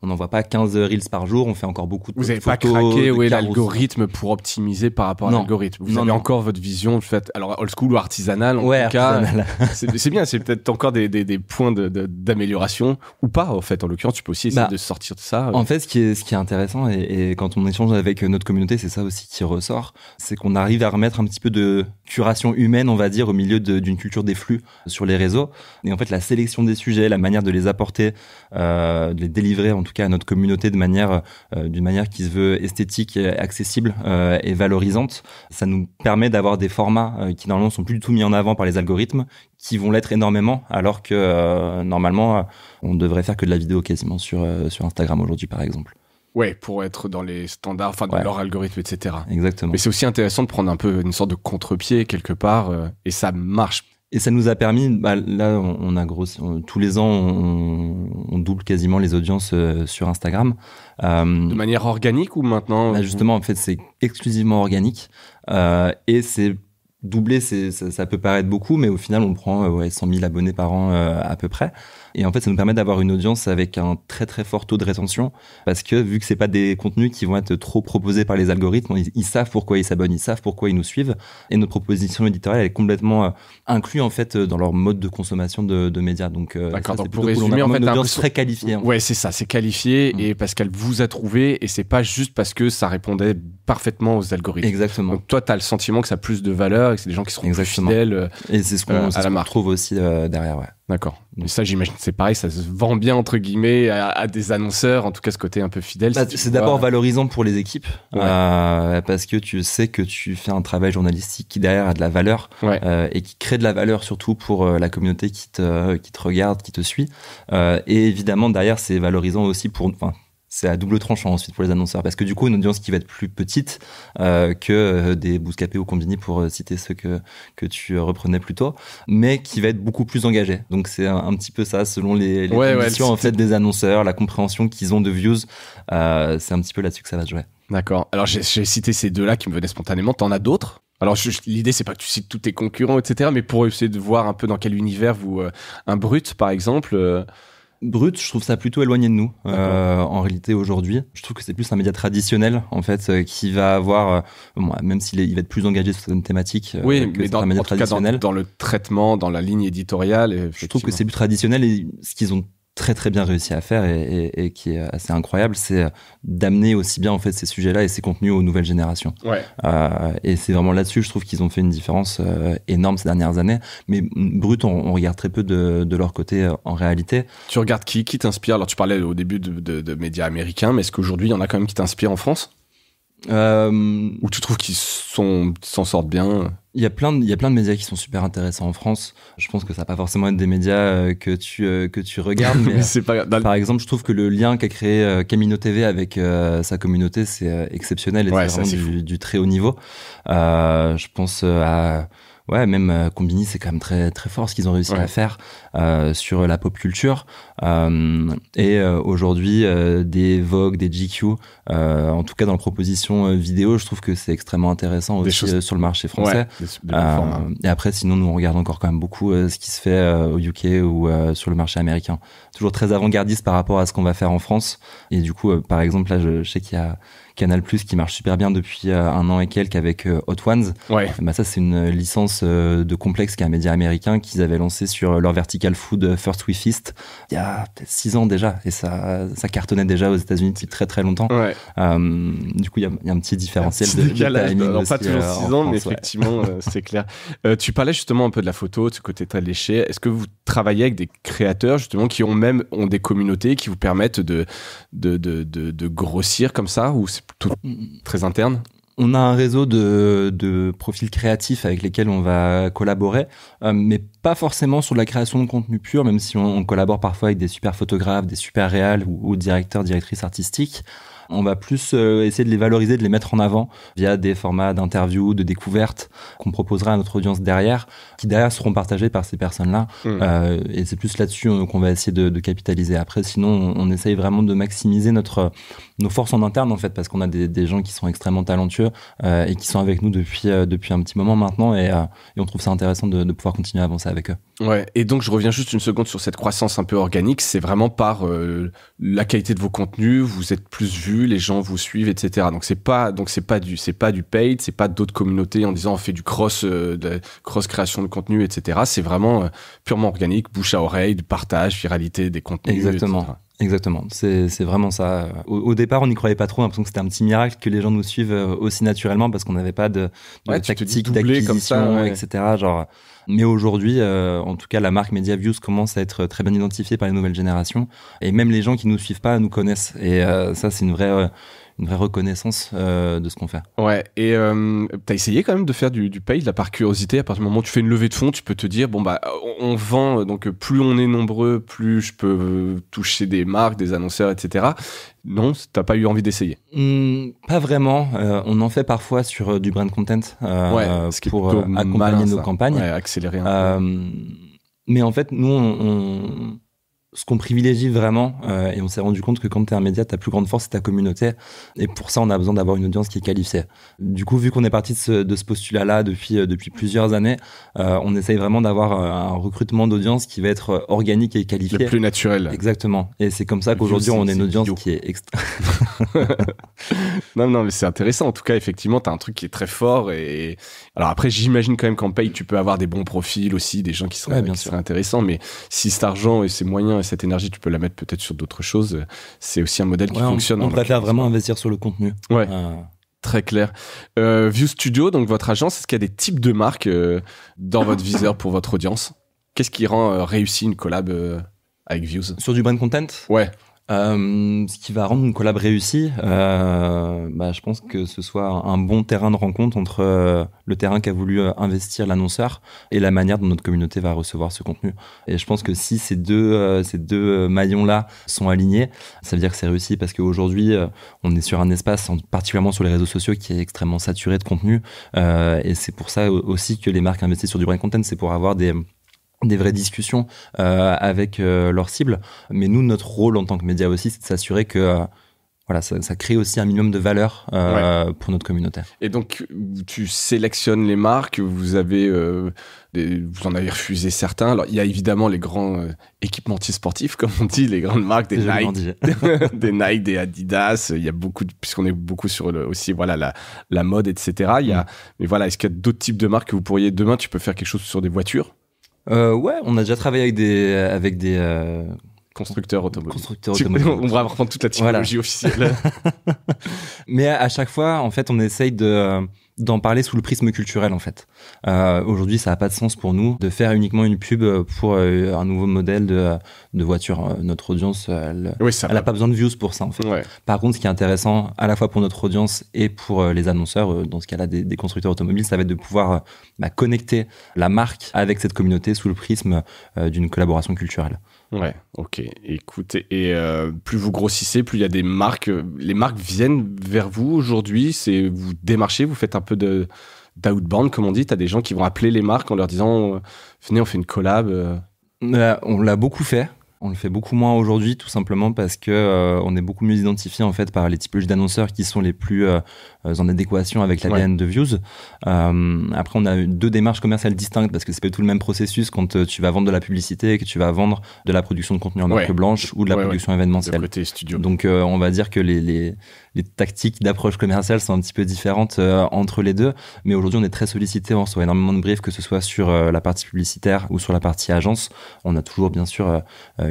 [SPEAKER 2] On n'envoie pas 15 reels par jour, on fait encore beaucoup de photos.
[SPEAKER 3] Vous n'avez pas craqué l'algorithme pour optimiser par rapport à l'algorithme. Vous avez encore votre vision, alors old school ou artisanal, en tout cas. C'est bien, c'est peut-être encore des points d'amélioration, ou pas, en fait. En l'occurrence, tu peux aussi essayer de sortir de ça.
[SPEAKER 2] En fait, ce qui est intéressant, et quand on échange avec notre communauté, c'est ça aussi qui ressort, c'est qu'on arrive à remettre un petit peu de curation humaine, on va dire, au milieu d'une culture des flux sur les réseaux. Et en fait, la sélection des sujets, la manière de les apporter, de les délivrer, en tout cas à notre communauté d'une manière qui se veut esthétique, accessible et valorisante, ça nous permet d'avoir des formats qui normalement sont plus du tout mis en avant par les algorithmes, qui vont l'être énormément, alors que normalement on devrait faire que de la vidéo quasiment sur Instagram aujourd'hui, par exemple.
[SPEAKER 3] Ouais, pour être dans les standards, enfin de leur algorithme, etc.
[SPEAKER 2] Exactement.
[SPEAKER 3] Mais c'est aussi intéressant de prendre un peu une sorte de contre-pied quelque part, et ça marche.
[SPEAKER 2] Et ça nous a permis, là, on a grossi, tous les ans, on double quasiment les audiences sur Instagram.
[SPEAKER 3] De manière organique ou maintenant
[SPEAKER 2] justement, en fait, c'est exclusivement organique. Et c'est doublé, ça peut paraître beaucoup, mais au final, on prend 100 000 abonnés par an à peu près. Et en fait, ça nous permet d'avoir une audience avec un très très fort taux de rétention, parce que vu que c'est pas des contenus qui vont être trop proposés par les algorithmes, ils savent pourquoi ils s'abonnent, ils savent pourquoi ils nous suivent, et notre proposition éditoriale elle est complètement inclue en fait dans leur mode de consommation de médias. Donc,
[SPEAKER 3] d'accord. Donc
[SPEAKER 2] pour résumer,
[SPEAKER 3] en fait,
[SPEAKER 2] une audience très qualifiée.
[SPEAKER 3] Ouais, c'est ça, c'est qualifié et parce qu'elle vous a trouvé, et c'est pas juste parce que ça répondait parfaitement aux algorithmes.
[SPEAKER 2] Exactement.
[SPEAKER 3] Donc toi, t'as le sentiment que ça a plus de valeur et que c'est des gens qui seront plus fidèles.
[SPEAKER 2] Et c'est ce qu'on retrouve aussi derrière. Ouais.
[SPEAKER 3] D'accord. Mais ça, j'imagine, c'est pareil, ça se vend bien, entre guillemets, à des annonceurs, en tout cas ce côté un peu fidèle.
[SPEAKER 2] C'est d'abord valorisant pour les équipes, parce que tu sais que tu fais un travail journalistique qui derrière a de la valeur, et qui crée de la valeur surtout pour la communauté qui te regarde, qui te suit. Et évidemment, derrière, c'est valorisant aussi c'est à double tranchant ensuite pour les annonceurs, parce que du coup, une audience qui va être plus petite que des Bouscapé ou Combini, pour citer ceux que tu reprenais plus tôt, mais qui va être beaucoup plus engagée. Donc c'est un petit peu ça, selon les conditions en fait des annonceurs, la compréhension qu'ils ont de views, c'est un petit peu là-dessus que ça va se jouer.
[SPEAKER 3] D'accord. Alors j'ai cité ces deux-là qui me venaient spontanément. T'en as d'autres ? Alors l'idée c'est pas que tu cites tous tes concurrents, etc., mais pour essayer de voir un peu dans quel univers un Brut par exemple.
[SPEAKER 2] Brut, je trouve ça plutôt éloigné de nous. En réalité, aujourd'hui, je trouve que c'est plus un média traditionnel, en fait, qui va avoir, même s'il va être plus engagé sur certaines thématiques.
[SPEAKER 3] Oui, mais dans le traitement, dans la ligne éditoriale.
[SPEAKER 2] Je trouve que c'est plus traditionnel, et ce qu'ils ont très très bien réussi à faire et qui est assez incroyable, c'est d'amener aussi bien en fait ces sujets-là et ces contenus aux nouvelles générations. Et c'est vraiment là-dessus, je trouve qu'ils ont fait une différence énorme ces dernières années. Mais Brut, on regarde très peu de leur côté en réalité.
[SPEAKER 3] Tu regardes qui t'inspire ? Alors tu parlais au début de médias américains, mais est-ce qu'aujourd'hui il y en a quand même qui t'inspirent en France ? Ou tu trouves qu'ils s'en sortent bien ?
[SPEAKER 2] Il y a plein de médias qui sont super intéressants en France. Je pense que ça va pas forcément être des médias que tu regardes, mais
[SPEAKER 3] c'est pas...
[SPEAKER 2] par exemple, je trouve que le lien qu'a créé Camino TV avec sa communauté, c'est exceptionnel, et c'est vraiment du très haut niveau. Je pense à même Combini, c'est quand même très très fort ce qu'ils ont réussi à faire sur la pop culture, et aujourd'hui des Vogue, des GQ, en tout cas dans la proposition vidéo, je trouve que c'est extrêmement intéressant aussi sur le marché français. Et après, sinon, nous on regarde encore quand même beaucoup ce qui se fait au UK ou sur le marché américain. Toujours très avant-gardiste par rapport à ce qu'on va faire en France. Et du coup, par exemple, là, je sais qu'il y a Canal+ qui marche super bien depuis un an et quelques avec Hot Ones. Ça, c'est une licence de Complex, qui est un média américain qu'ils avaient lancé sur leur vertical food First We Feast il y a peut-être 6 ans déjà, et ça cartonnait déjà aux États-Unis depuis très très longtemps. Du coup, il y a un petit différentiel de timing aussi,
[SPEAKER 3] pas toujours 6 ans, mais effectivement, c'est clair. Tu parlais justement un peu de la photo, de ce côté très léché. Est-ce que vous travaillez avec des créateurs justement qui ont des communautés qui vous permettent de grossir comme ça, ou c'est plutôt très interne ?
[SPEAKER 2] On a un réseau de profils créatifs avec lesquels on va collaborer, mais pas forcément sur de la création de contenu pur, même si on collabore parfois avec des super photographes, des super réals ou directeurs, directrices artistiques. On va plus essayer de les valoriser, de les mettre en avant via des formats d'interviews, de découvertes qu'on proposera à notre audience derrière, qui derrière seront partagés par ces personnes-là. Et c'est plus là-dessus qu'on va essayer de capitaliser. Après, sinon, on essaye vraiment de maximiser nos forces en interne, en fait, parce qu'on a des gens qui sont extrêmement talentueux et qui sont avec nous depuis un petit moment maintenant, et on trouve ça intéressant de pouvoir continuer à avancer avec eux.
[SPEAKER 3] Et donc je reviens juste une seconde sur cette croissance un peu organique. C'est vraiment par la qualité de vos contenus, vous êtes plus vus, les gens vous suivent, etc. Donc c'est pas du paid, c'est pas d'autres communautés en disant on fait du cross création de contenu, etc. C'est vraiment purement organique, bouche à oreille, du partage, viralité des contenus.
[SPEAKER 2] Exactement, c'est vraiment ça. Au départ, on n'y croyait pas trop, on a l'impression que c'était un petit miracle que les gens nous suivent aussi naturellement, parce qu'on n'avait pas de tactique d'acquisition, etc. Mais aujourd'hui, en tout cas, la marque MediaViews commence à être très bien identifiée par les nouvelles générations, et même les gens qui nous suivent pas nous connaissent, et ça, c'est une vraie reconnaissance de ce qu'on fait.
[SPEAKER 3] Et t'as essayé quand même de faire du paid, là, par curiosité? À partir du moment où tu fais une levée de fonds, tu peux te dire on vend, donc plus on est nombreux, plus je peux toucher des marques, des annonceurs, etc. Non, t'as pas eu envie d'essayer?
[SPEAKER 2] Pas vraiment. On en fait parfois sur du brand content pour accompagner nos campagnes,
[SPEAKER 3] accélérer un peu.
[SPEAKER 2] Mais en fait, nous, ce qu'on privilégie vraiment, et on s'est rendu compte que quand t'es un média, ta plus grande force, c'est ta communauté. Et pour ça, on a besoin d'avoir une audience qui est qualifiée. Du coup, vu qu'on est parti de ce postulat-là depuis plusieurs années, on essaye vraiment d'avoir un recrutement d'audience qui va être organique et qualifié.
[SPEAKER 3] Le plus naturel.
[SPEAKER 2] Exactement. Et c'est comme ça qu'aujourd'hui, on a une audience qui est extra...
[SPEAKER 3] Non, mais c'est intéressant. En tout cas, effectivement, t'as un truc qui est très fort. Et alors après, j'imagine quand même qu'en paye, tu peux avoir des bons profils aussi, des gens qui seraient intéressants. Mais si cet argent et ces moyens, cette énergie, tu peux la mettre peut-être sur d'autres choses. C'est aussi un modèle qui fonctionne.
[SPEAKER 2] On préfère vraiment investir sur le contenu.
[SPEAKER 3] Très clair. View Studio, donc votre agence, est-ce qu'il y a des types de marques dans votre viseur pour votre audience? Qu'est-ce qui rend réussi une collab avec Views?
[SPEAKER 2] Sur du brand content?
[SPEAKER 3] Ouais.
[SPEAKER 2] Ce qui va rendre une collab réussie, je pense que ce soit un bon terrain de rencontre entre le terrain qu'a voulu investir l'annonceur et la manière dont notre communauté va recevoir ce contenu. Et je pense que si ces deux maillons-là sont alignés, ça veut dire que c'est réussi, parce qu'aujourd'hui, on est sur un espace, particulièrement sur les réseaux sociaux, qui est extrêmement saturé de contenu. Et c'est pour ça aussi que les marques investissent sur du brand content, c'est pour avoir des vraies discussions avec leurs cibles. Mais nous, notre rôle en tant que média aussi, c'est de s'assurer que ça crée aussi un minimum de valeur pour notre communauté.
[SPEAKER 3] Et donc, tu sélectionnes les marques, vous en avez refusé certains. Alors, il y a évidemment les grands équipementiers sportifs, comme on dit, les grandes marques, des Nike, des Nike, des Adidas. Il y a beaucoup, puisqu'on est beaucoup sur aussi la mode, etc. Mais voilà, est-ce qu'il y a d'autres types de marques que vous pourriez, demain, tu peux faire quelque chose sur des voitures?
[SPEAKER 2] Ouais, on a déjà travaillé avec des
[SPEAKER 3] constructeurs automobiles. On va reprendre toute la typologie officielle.
[SPEAKER 2] Mais à chaque fois, en fait, on essaye d'en parler sous le prisme culturel, en fait. Aujourd'hui, ça n'a pas de sens pour nous de faire uniquement une pub pour un nouveau modèle de voiture. Notre audience, elle n'a pas besoin de views pour ça, en fait. Ouais. Par contre, ce qui est intéressant, à la fois pour notre audience et pour les annonceurs, dans ce cas-là des constructeurs automobiles, ça va être de pouvoir connecter la marque avec cette communauté sous le prisme d'une collaboration culturelle.
[SPEAKER 3] Ouais, ok. Écoute, et plus vous grossissez, plus il y a des marques. Les marques viennent vers vous aujourd'hui. Vous démarchez, vous faites un peu d'outbound, comme on dit. T'as des gens qui vont appeler les marques en leur disant venez, on fait une collab.
[SPEAKER 2] On l'a beaucoup fait. On le fait beaucoup moins aujourd'hui, tout simplement parce que on est beaucoup mieux identifié en fait par les typologies d'annonceurs qui sont les plus en adéquation avec l'ADN de Views. Après, on a deux démarches commerciales distinctes parce que c'est pas tout le même processus quand tu vas vendre de la publicité et que tu vas vendre de la production de contenu en marque blanche ou de la production événementielle.
[SPEAKER 3] De côté studio.
[SPEAKER 2] Donc, on va dire que les tactiques d'approche commerciale sont un petit peu différentes entre les deux. Mais aujourd'hui, on est très sollicité, on reçoit énormément de briefs, que ce soit sur la partie publicitaire ou sur la partie agence. On a toujours, bien sûr,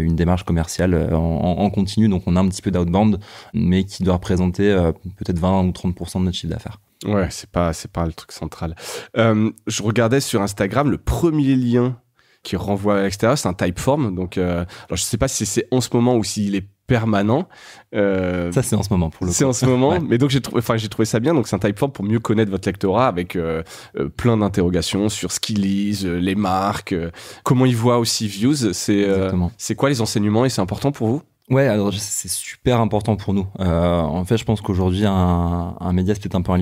[SPEAKER 2] une démarche commerciale en continu, donc on a un petit peu d'outbound, mais qui doit représenter peut-être 20 ou 30% de notre chiffre d'affaires.
[SPEAKER 3] Ouais, c'est pas le truc central. Je regardais sur Instagram, le premier lien qui renvoie à l'extérieur, c'est un Typeform. Donc, alors je sais pas si c'est en ce moment ou s'il est permanent.
[SPEAKER 2] Ça, c'est en ce moment, pour le coup.
[SPEAKER 3] C'est en ce moment, mais donc j'ai trouvé ça bien. Donc, c'est un Typeform pour mieux connaître votre lectorat avec plein d'interrogations sur ce qu'ils lisent, les marques, comment ils voient aussi Views. C'est quoi les enseignements et c'est important pour vous?
[SPEAKER 2] Ouais, alors c'est super important pour nous. En fait, je pense qu'aujourd'hui, un média, c'est peut-être un peu un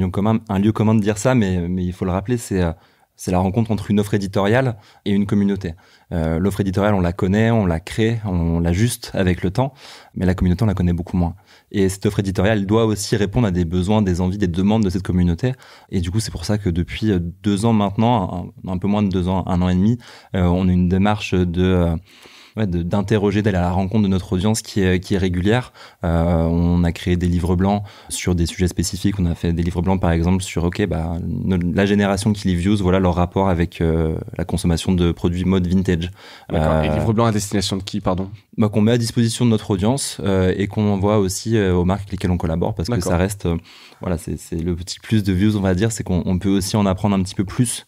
[SPEAKER 2] lieu commun de dire ça, mais il faut le rappeler, c'est la rencontre entre une offre éditoriale et une communauté. L'offre éditoriale, on la connaît, on la crée, on l'ajuste avec le temps, mais la communauté, on la connaît beaucoup moins. Et cette offre éditoriale, elle doit aussi répondre à des besoins, des envies, des demandes de cette communauté. Et du coup, c'est pour ça que depuis 2 ans maintenant, un peu moins de 2 ans, 1 an et demi, on a une démarche d'interroger, d'aller à la rencontre de notre audience qui est régulière. On a créé des livres blancs sur des sujets spécifiques. On a fait des livres blancs, par exemple, sur la génération qui lit Views, voilà leur rapport avec la consommation de produits mode vintage.
[SPEAKER 3] D'accord. Et livres blancs à destination de qui, pardon?
[SPEAKER 2] Qu'on met à disposition de notre audience et qu'on envoie aussi aux marques avec lesquelles on collabore, parce que ça reste, c'est le petit plus de Views, on va dire, c'est qu'on peut aussi en apprendre un petit peu plus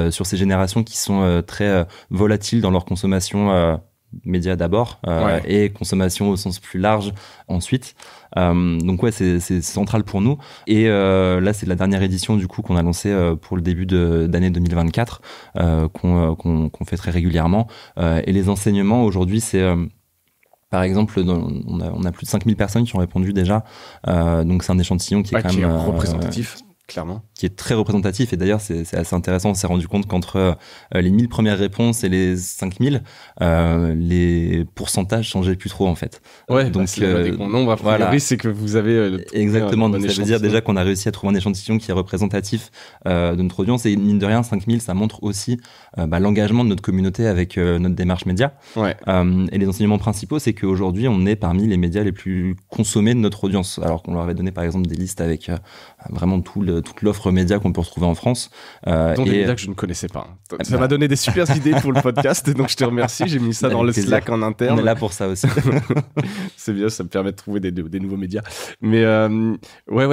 [SPEAKER 2] sur ces générations qui sont très volatiles dans leur consommation. Médias d'abord et consommation au sens plus large ensuite. Donc c'est central pour nous. Et là, c'est la dernière édition du coup qu'on a lancée pour le début d'année 2024 qu'on fait très régulièrement. Et les enseignements aujourd'hui, c'est par exemple, on a plus de 5000 personnes qui ont répondu déjà. Donc c'est un échantillon qui est quand même
[SPEAKER 3] représentatif. Clairement.
[SPEAKER 2] Qui est très représentatif. Et d'ailleurs, c'est assez intéressant. On s'est rendu compte qu'entre les 1000 premières réponses et les 5000, les pourcentages changeaient plus trop, en fait.
[SPEAKER 3] Ouais, donc, c'est que vous avez...
[SPEAKER 2] Exactement. Donc, ça veut dire déjà qu'on a réussi à trouver un échantillon qui est représentatif de notre audience. Et mine de rien, 5000, ça montre aussi l'engagement de notre communauté avec notre démarche média.
[SPEAKER 3] Ouais.
[SPEAKER 2] Et les enseignements principaux, c'est qu'aujourd'hui, on est parmi les médias les plus consommés de notre audience. Alors qu'on leur avait donné, par exemple, des listes avec vraiment tout toute l'offre média qu'on peut retrouver en France.
[SPEAKER 3] Dont des médias que je ne connaissais pas. Ça m'a donné des super idées pour le podcast, donc je te remercie. J'ai mis ça dans le Slack en interne.
[SPEAKER 2] On est là pour ça aussi.
[SPEAKER 3] C'est bien, ça me permet de trouver des nouveaux médias. Mais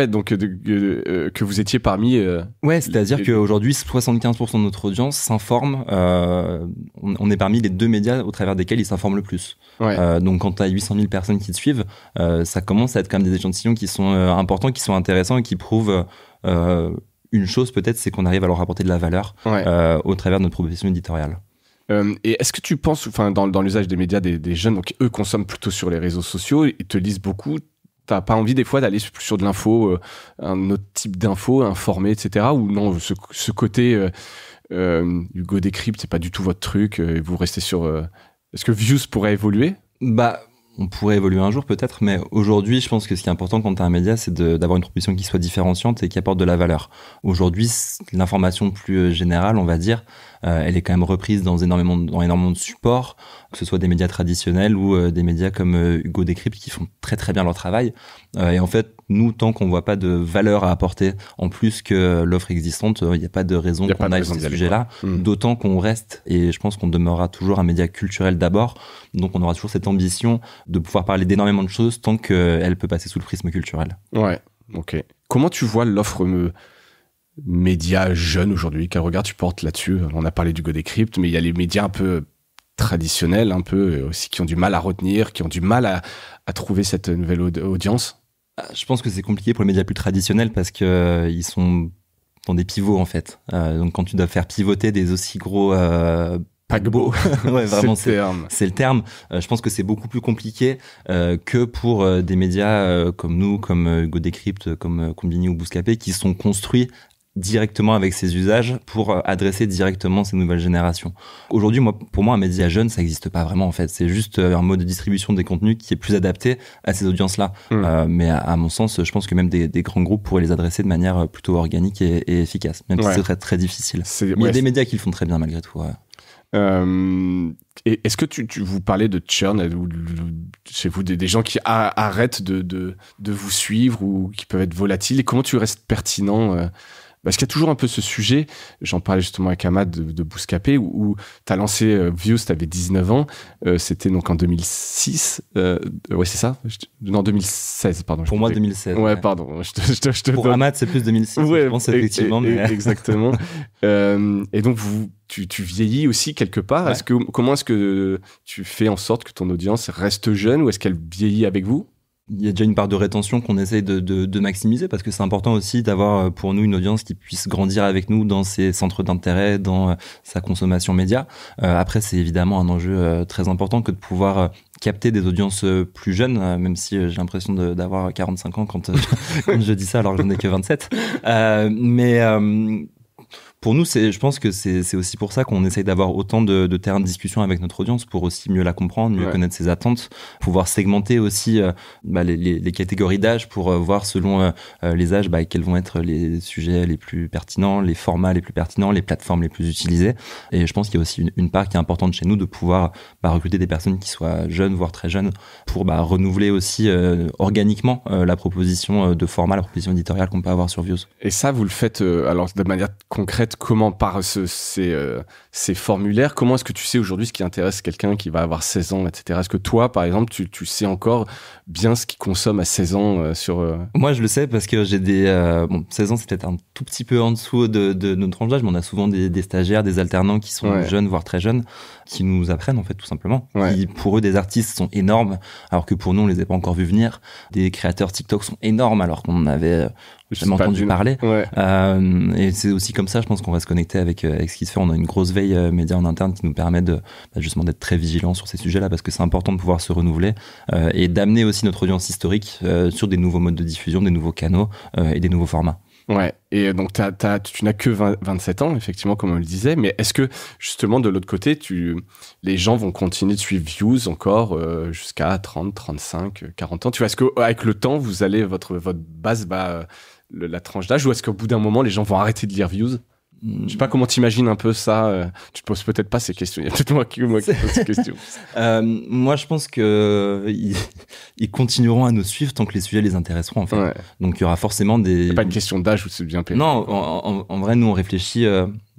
[SPEAKER 3] donc que vous étiez parmi...
[SPEAKER 2] ouais, c'est-à-dire qu'aujourd'hui, 75% de notre audience s'informe. On est parmi les 2 médias au travers desquels ils s'informent le plus.
[SPEAKER 3] Ouais.
[SPEAKER 2] Donc quand tu as 800 000 personnes qui te suivent, ça commence à être quand même des échantillons qui sont importants, qui sont intéressants et qui prouvent une chose peut-être, c'est qu'on arrive à leur apporter de la valeur au travers de notre proposition éditoriale.
[SPEAKER 3] Et est-ce que tu penses, dans l'usage des médias des jeunes, donc eux consomment plutôt sur les réseaux sociaux, ils te lisent beaucoup, t'as pas envie des fois d'aller plus sur de l'info, un autre type d'info, informer, etc. Ou non, ce côté Hugo Décrypte, c'est pas du tout votre truc, et vous restez sur... Est-ce que Views pourrait évoluer ?
[SPEAKER 2] On pourrait évoluer un jour peut-être, mais aujourd'hui, je pense que ce qui est important quand tu as un média, c'est d'avoir une proposition qui soit différenciante et qui apporte de la valeur. Aujourd'hui, l'information plus générale, on va dire, elle est quand même reprise dans énormément de supports, que ce soit des médias traditionnels ou des médias comme Hugo Décrypte qui font très très bien leur travail. Et en fait, nous, tant qu'on voit pas de valeur à apporter en plus que l'offre existante, il n'y a pas de raison qu'on aille sur ce sujet-là. D'autant qu'on reste, et je pense qu'on demeurera toujours un média culturel d'abord, donc on aura toujours cette ambition de pouvoir parler d'énormément de choses tant qu'elle peut passer sous le prisme culturel.
[SPEAKER 3] Ouais, ok. Comment tu vois l'offre médias jeunes aujourd'hui? Quel regard tu portes là-dessus? On a parlé du Hugo Décrypte, mais il y a les médias un peu traditionnels, un peu aussi qui ont du mal à retenir, qui ont du mal à trouver cette nouvelle audience.
[SPEAKER 2] Je pense que c'est compliqué pour les médias plus traditionnels parce que ils sont dans des pivots en fait. Donc quand tu dois faire pivoter des aussi gros
[SPEAKER 3] paquebots,
[SPEAKER 2] ouais, vraiment c'est le terme. Je pense que c'est beaucoup plus compliqué que pour des médias comme nous, comme Hugo Décrypte, comme Konbini ou Bouscapé, qui sont construits directement avec ces usages pour adresser directement ces nouvelles générations. Aujourd'hui, pour moi, un média jeune, ça n'existe pas vraiment en fait. C'est juste un mode de distribution des contenus qui est plus adapté à ces audiences-là. Mais à mon sens, je pense que même des grands groupes pourraient les adresser de manière plutôt organique et efficace, même si c'est très, très difficile. Mais il y a des médias qui le font très bien malgré tout.
[SPEAKER 3] Et est-ce que vous parlez de churn chez vous, des gens qui arrêtent de vous suivre ou qui peuvent être volatiles, et comment tu restes pertinent parce qu'il y a toujours un peu ce sujet, j'en parlais justement avec Ahmad de Bouscapé, où tu as lancé Views, tu avais 19 ans, c'était donc en 2006, ouais c'est ça, non 2016 pardon.
[SPEAKER 2] Pour moi 2016.
[SPEAKER 3] Ouais pardon.
[SPEAKER 2] Pour Ahmad c'est plus 2006, ouais, je pense effectivement.
[SPEAKER 3] Exactement. Et donc tu vieillis aussi quelque part, ouais. Comment est-ce que tu fais en sorte que ton audience reste jeune, ou est-ce qu'elle vieillit avec vous ?
[SPEAKER 2] Il y a déjà une part de rétention qu'on essaye de maximiser parce que c'est important aussi d'avoir pour nous une audience qui puisse grandir avec nous dans ses centres d'intérêt, dans sa consommation média. Après, c'est évidemment un enjeu très important que de pouvoir capter des audiences plus jeunes, même si j'ai l'impression d'avoir 45 ans quand je dis ça alors que j'en ai que 27. Pour nous, je pense que c'est aussi pour ça qu'on essaye d'avoir autant de terrains de discussion avec notre audience pour aussi mieux la comprendre, mieux connaître ses attentes, pouvoir segmenter aussi les catégories d'âge pour voir selon les âges quels vont être les sujets les plus pertinents, les formats les plus pertinents, les plateformes les plus utilisées. Et je pense qu'il y a aussi une part qui est importante chez nous de pouvoir recruter des personnes qui soient jeunes, voire très jeunes, pour renouveler aussi organiquement la proposition de format, la proposition éditoriale qu'on peut avoir sur Views.
[SPEAKER 3] Et ça, vous le faites alors de manière concrète, comment par ces formulaires, comment est-ce que tu sais aujourd'hui ce qui intéresse quelqu'un qui va avoir 16 ans, etc. Est-ce que toi, par exemple, tu sais encore bien ce qu'il consomme à 16 ans sur...
[SPEAKER 2] Moi, je le sais parce que j'ai 16 ans, c'est peut-être un tout petit peu en dessous de notre tranche d'âge, mais on a souvent des stagiaires, des alternants qui sont jeunes, voire très jeunes, qui nous apprennent, en fait, tout simplement. Qui, pour eux, des artistes sont énormes, alors que pour nous, on les a pas encore vus venir. Des créateurs TikTok sont énormes, alors qu'on avait jamais entendu parler. Et c'est aussi comme ça, je pense qu'on reste connecté avec ce qui se fait. On a une grosse veille média en interne qui nous permet justement d'être très vigilants sur ces sujets-là, parce que c'est important de pouvoir se renouveler et d'amener aussi notre audience historique sur des nouveaux modes de diffusion, des nouveaux canaux et des nouveaux formats.
[SPEAKER 3] Ouais, et donc tu n'as que 27 ans, effectivement, comme on le disait, mais est-ce que, justement, de l'autre côté, les gens vont continuer de suivre Views encore jusqu'à 30, 35, 40 ans? Tu vois, est-ce qu'avec le temps, vous allez, votre base la tranche d'âge, ou est-ce qu'au bout d'un moment, les gens vont arrêter de lire Views? Je sais pas comment t'imagines un peu ça. Tu te poses peut-être pas ces questions. Il y a peut-être moi qui pose ces questions.
[SPEAKER 2] Moi, je pense que ils continueront à nous suivre tant que les sujets les intéresseront, en fait. Ouais. Donc, il y aura forcément des...
[SPEAKER 3] C'est pas une question d'âge ou c'est bien payé.
[SPEAKER 2] Non, en vrai, nous, on réfléchit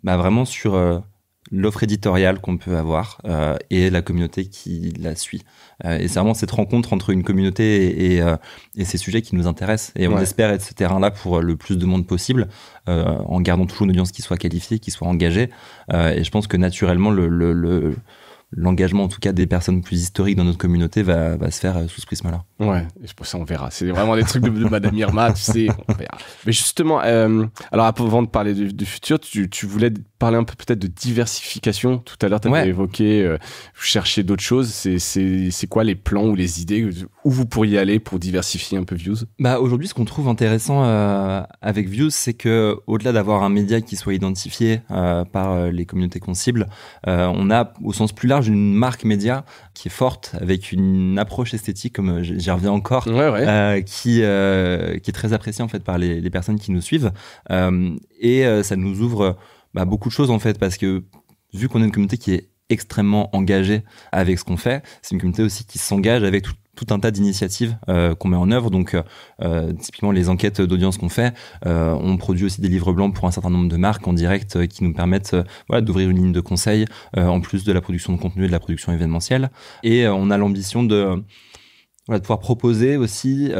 [SPEAKER 2] vraiment sur l'offre éditoriale qu'on peut avoir et la communauté qui la suit. Et c'est vraiment cette rencontre entre une communauté et ces sujets qui nous intéressent. Et on espère être ce terrain-là pour le plus de monde possible, en gardant toujours une audience qui soit qualifiée, qui soit engagée. Et je pense que naturellement, l'engagement, en tout cas, des personnes plus historiques dans notre communauté va se faire sous ce prisme-là.
[SPEAKER 3] Ouais, et pour ça, on verra. C'est vraiment des trucs de Madame Irma, tu sais, on verra. Mais justement, alors avant de parler du futur, tu voulais parler un peu peut-être de diversification. Tout à l'heure, tu avais évoqué chercher d'autres choses. C'est quoi les plans ou les idées où vous pourriez aller pour diversifier un peu Views?
[SPEAKER 2] Aujourd'hui, ce qu'on trouve intéressant avec Views, c'est que au-delà d'avoir un média qui soit identifié par les communautés qu'on cible, on a au sens plus large une marque média qui est forte, avec une approche esthétique, comme j'y reviens encore, qui est très appréciée en fait par les personnes qui nous suivent, et ça nous ouvre beaucoup de choses en fait, parce que vu qu'on est une communauté qui est extrêmement engagée avec ce qu'on fait, c'est une communauté aussi qui s'engage avec tout un tas d'initiatives qu'on met en œuvre. Donc typiquement les enquêtes d'audience qu'on fait, on produit aussi des livres blancs pour un certain nombre de marques en direct qui nous permettent d'ouvrir une ligne de conseil en plus de la production de contenu et de la production événementielle. Et on a l'ambition de pouvoir proposer aussi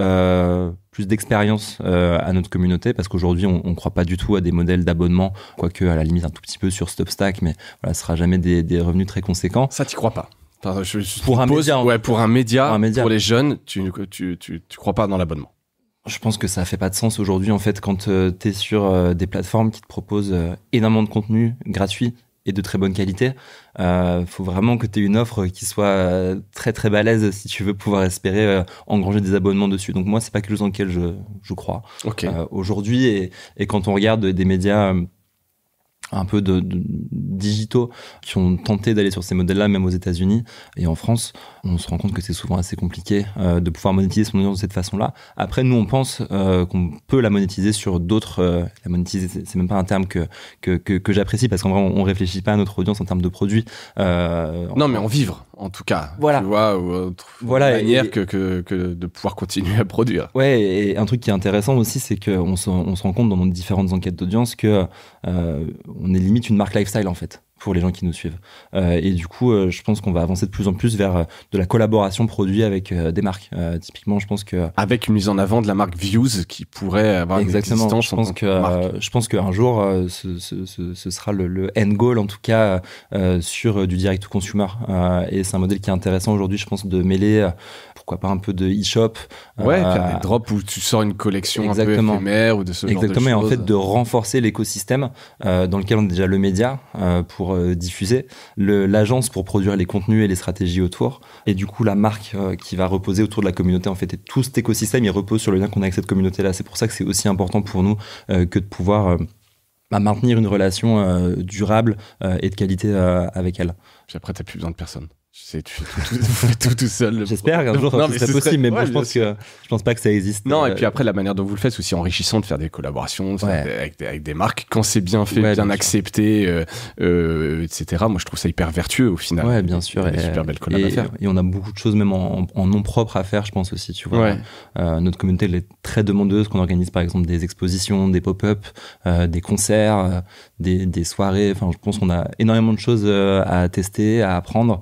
[SPEAKER 2] plus d'expérience à notre communauté, parce qu'aujourd'hui on croit pas du tout à des modèles d'abonnement, quoique à la limite un tout petit peu sur Substack, mais ce sera jamais des revenus très conséquents.
[SPEAKER 3] Ça, t'y crois pas? Pour un média, pour les jeunes, tu crois pas dans l'abonnement?
[SPEAKER 2] Je pense que ça fait pas de sens aujourd'hui en fait, quand t'es sur des plateformes qui te proposent énormément de contenu gratuit et de très bonne qualité. Faut vraiment que tu aies une offre qui soit très très balèze si tu veux pouvoir espérer engranger des abonnements dessus. Donc moi, c'est pas quelque chose dans lequel je crois.
[SPEAKER 3] Okay.
[SPEAKER 2] Aujourd'hui, et quand on regarde des médias un peu de digitaux qui ont tenté d'aller sur ces modèles-là, même aux États-Unis et en France, on se rend compte que c'est souvent assez compliqué de pouvoir monétiser son audience de cette façon-là. Après, nous, on pense qu'on peut la monétiser sur d'autres... la monétiser, c'est même pas un terme que j'apprécie, parce qu'en vrai, on réfléchit pas à notre audience en termes de produits.
[SPEAKER 3] Non, mais en vivre, en tout cas.
[SPEAKER 2] Voilà.
[SPEAKER 3] Tu vois, ou autre manière que de pouvoir continuer à produire.
[SPEAKER 2] Ouais, et un truc qui est intéressant aussi, c'est qu'on se rend compte dans nos différentes enquêtes d'audience que on est limite une marque lifestyle en fait pour les gens qui nous suivent, et du coup je pense qu'on va avancer de plus en plus vers de la collaboration produit avec des marques. Typiquement, je pense que
[SPEAKER 3] avec une mise en avant de la marque Views qui pourrait avoir une existence.
[SPEAKER 2] Je pense qu'un jour ce sera le end goal, en tout cas sur du direct to consumer, et c'est un modèle qui est intéressant aujourd'hui, je pense, de mêler pourquoi pas un peu de e-shop,
[SPEAKER 3] faire des drops où tu sors une collection un peu éphémère ou de ce genre de choses.
[SPEAKER 2] Et en fait de renforcer l'écosystème dans lequel on a déjà le média pour diffuser, l'agence pour produire les contenus et les stratégies autour, et du coup la marque qui va reposer autour de la communauté en fait. Et tout cet écosystème, il repose sur le lien qu'on a avec cette communauté là. C'est pour ça que c'est aussi important pour nous que de pouvoir maintenir une relation durable et de qualité avec elle.
[SPEAKER 3] Puis après, t'as plus besoin de personne. Tu fais tout seul.
[SPEAKER 2] J'espère qu'un jour ça serait possible, mais bon, je pense pas que ça existe.
[SPEAKER 3] Non, et puis après, la manière dont vous le faites, c'est aussi enrichissant de faire des collaborations avec des marques. Quand c'est bien fait, bien accepté, etc. Moi, je trouve ça hyper vertueux au final.
[SPEAKER 2] Ouais, bien sûr.
[SPEAKER 3] Et super belle collab à faire.
[SPEAKER 2] Et on a beaucoup de choses même en nom propre à faire, je pense aussi, tu vois. Notre communauté, elle est très demandeuse, qu'on organise par exemple des expositions, des pop-up, des concerts, des soirées. Enfin, je pense qu'on a énormément de choses à tester, à apprendre,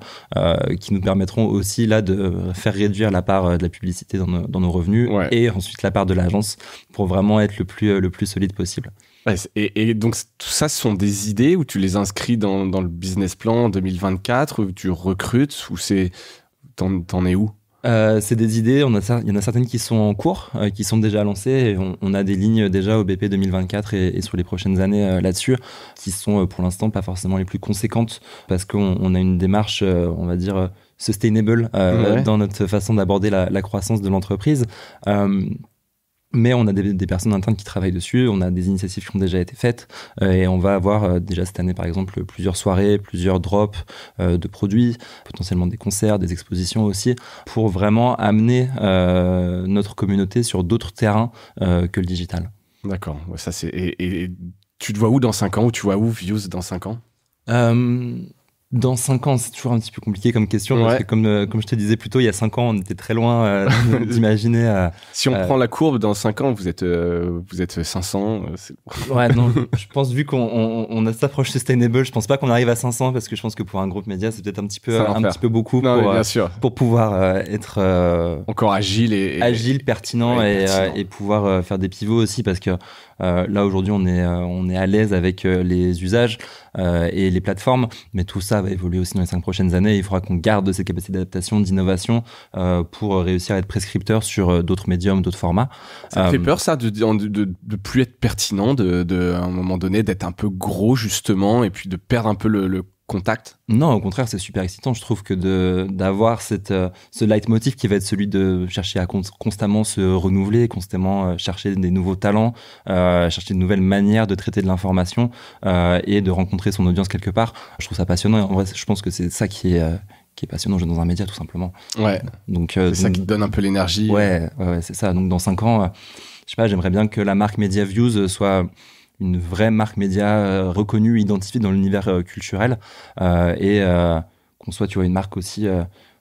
[SPEAKER 2] qui nous permettront aussi là de faire réduire la part de la publicité dans nos revenus, et ensuite la part de l'agence pour vraiment être le plus solide possible.
[SPEAKER 3] Et donc tout ça, ce sont des idées où tu les inscris dans le business plan 2024, où tu recrutes, ou t'en es où?
[SPEAKER 2] C'est des idées, il y en a certaines qui sont en cours, qui sont déjà lancées, et on a des lignes déjà au BP 2024 et sur les prochaines années là-dessus, qui sont pour l'instant pas forcément les plus conséquentes, parce qu'on a une démarche, on va dire, sustainable dans notre façon d'aborder la croissance de l'entreprise. Mais on a des personnes internes qui travaillent dessus, on a des initiatives qui ont déjà été faites, et on va avoir déjà cette année par exemple plusieurs soirées, plusieurs drops de produits, potentiellement des concerts, des expositions aussi, pour vraiment amener notre communauté sur d'autres terrains que le digital.
[SPEAKER 3] D'accord, ça c'est... Et Tu te vois où dans 5 ans, ou tu vois où Views dans 5 ans?
[SPEAKER 2] Dans 5 ans, c'est toujours un petit peu compliqué comme question, parce que comme je te disais plus tôt, il y a 5 ans, on était très loin d'imaginer...
[SPEAKER 3] si on prend la courbe, dans 5 ans, vous êtes 500.
[SPEAKER 2] Ouais, non, je pense, vu qu'on a cette approche sustainable, je pense pas qu'on arrive à 500, parce que je pense que pour un groupe média, c'est peut-être un petit peu beaucoup pour pouvoir être...
[SPEAKER 3] encore agile,
[SPEAKER 2] pertinent et pouvoir faire des pivots aussi, parce que là, aujourd'hui, on est à l'aise avec les usages et les plateformes, mais tout ça va évoluer aussi dans les 5 prochaines années. Il faudra qu'on garde ces capacités d'adaptation, d'innovation pour réussir à être prescripteur sur d'autres médiums, d'autres formats.
[SPEAKER 3] Ça te fait peur, ça, de plus être pertinent, à un moment donné, d'être un peu gros, justement, et puis de perdre un peu le contact?
[SPEAKER 2] Non, au contraire, c'est super excitant. Je trouve que d'avoir ce leitmotiv qui va être celui de chercher à constamment se renouveler, constamment chercher des nouveaux talents, chercher de nouvelles manières de traiter de l'information et de rencontrer son audience quelque part. Je trouve ça passionnant. En vrai, je pense que c'est ça qui est passionnant dans un média, tout simplement.
[SPEAKER 3] Ouais. C'est ça qui te donne un peu l'énergie.
[SPEAKER 2] Ouais, c'est ça. Donc dans 5 ans, je sais pas, j'aimerais bien que la marque Media Views soit une vraie marque média reconnue, identifiée dans l'univers culturel et qu'on soit, tu vois, une marque aussi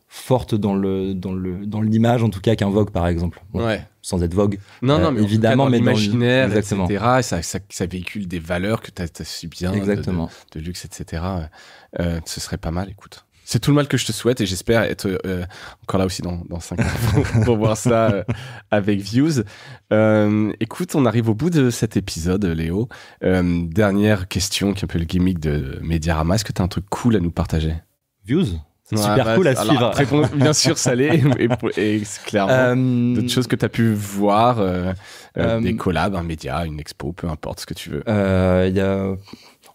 [SPEAKER 2] forte dans l'image, en tout cas, qu'un Vogue, par exemple. Bon, sans être Vogue.
[SPEAKER 3] Non, mais
[SPEAKER 2] évidemment,
[SPEAKER 3] mais dans l'imaginaire,
[SPEAKER 2] exactement.
[SPEAKER 3] etc. Ça véhicule des valeurs que tu as su bien, de luxe, etc. Ce serait pas mal, écoute. C'est tout le mal que je te souhaite, et j'espère être encore là aussi dans 5 ans pour voir ça avec Views. Écoute, on arrive au bout de cet épisode, Léo. Dernière question, qui est un peu le gimmick de Mediarama. Est-ce que tu as un truc cool à nous partager?
[SPEAKER 2] Views? C'est super cool à suivre.
[SPEAKER 3] Réponse bien sûr salée, et clairement d'autres choses que tu as pu voir, des collabs, un média, une expo, peu importe ce que tu veux.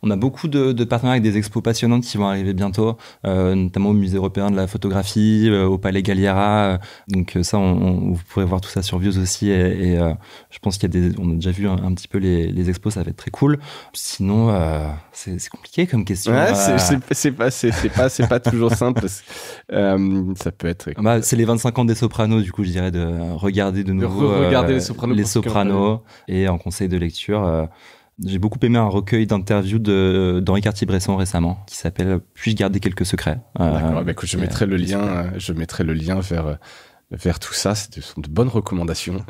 [SPEAKER 2] On a beaucoup de partenariats avec des expos passionnantes qui vont arriver bientôt, notamment au Musée européen de la photographie, au Palais Galliera. Donc ça, vous pourrez voir tout ça sur Views aussi. Et je pense on a déjà vu un petit peu les expos, ça va être très cool. Sinon, c'est compliqué comme question.
[SPEAKER 3] Ouais, c'est pas toujours simple. Ça peut être.
[SPEAKER 2] C'est les 25 ans des Sopranos, du coup, je dirais de regarder de nouveau les Sopranos et en conseil de lecture. J'ai beaucoup aimé un recueil d'interviews d'Henri Cartier-Bresson récemment, qui s'appelle « Puis-je garder quelques secrets ?»
[SPEAKER 3] D'accord, écoute, je mettrai le lien vers tout ça. Ce sont de bonnes recommandations.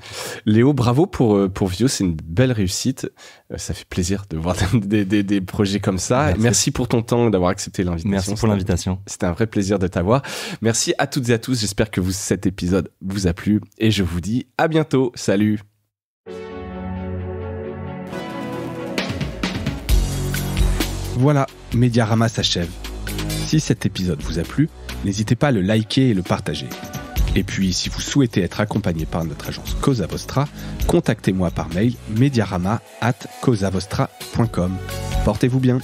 [SPEAKER 3] Léo, bravo pour Views, c'est une belle réussite. Ça fait plaisir de voir des projets comme ça. Merci pour ton temps, d'avoir accepté l'invitation.
[SPEAKER 2] Merci pour l'invitation.
[SPEAKER 3] C'était un vrai plaisir de t'avoir. Merci à toutes et à tous. J'espère que cet épisode vous a plu, et je vous dis à bientôt. Salut. Voilà, Mediarama s'achève. Si cet épisode vous a plu, n'hésitez pas à le liker et le partager. Et puis, si vous souhaitez être accompagné par notre agence Cosa Vostra, contactez-moi par mail mediarama@cosavostra.com. Portez-vous bien.